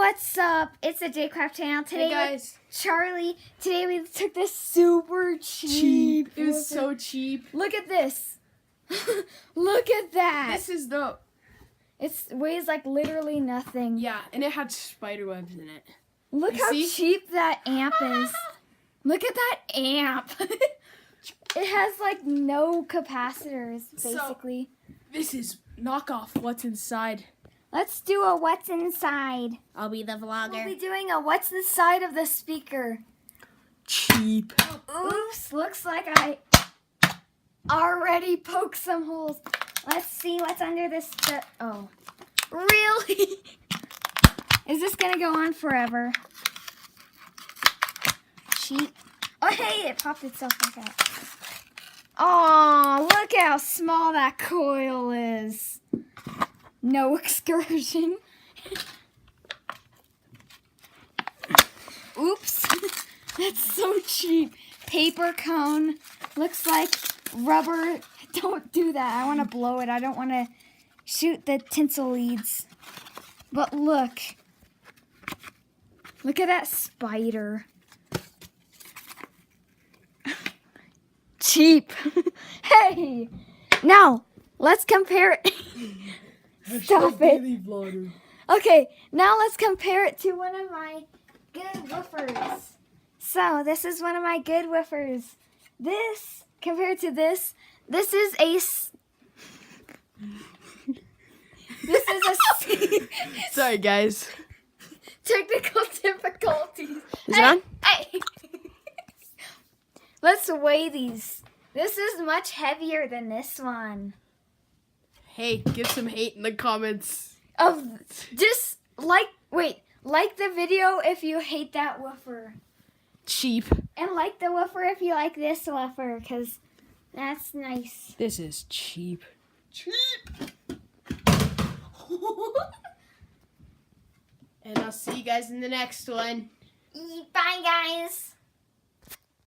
What's up? It's the Jcraft channel. Today, Hey guys. Charlie. Today we took this super cheap. It was so cheap. Look at this. Look at that. This is the It weighs like literally nothing. yeah, and it had spider webs in it. Look You how see? cheap that amp is. Look at that amp. It has like no capacitors, basically. This is knockoff What's Inside. Let's do a what's inside. I'll be the vlogger. We'll be doing a what's inside of the speaker. Cheap. Oops, looks like I already poked some holes. Let's see what's under this. Oh, really? Is this gonna go on forever? Cheap. Oh, hey, it popped itself back out. Oh, look how small that coil is. No excursion. Oops. That's so cheap. Paper cone. Looks like rubber. Don't do that. I want to blow it. I don't want to shoot the tinsel leads. But look. Look at that spider. Cheap. Hey. Now, let's compare it. Stop it. Okay, now let's compare it to one of my good woofers. So, this is one of my good woofers. This, compared to this is a... This is a... Sorry guys. Technical difficulties. Is it on? Hey. Let's weigh these. This is much heavier than this one. Hey, give some hate in the comments. Just like the video if you hate that woofer. Cheap. And like the woofer if you like this woofer, because that's nice. This is cheap. Cheap. And I'll see you guys in the next one. Bye, guys.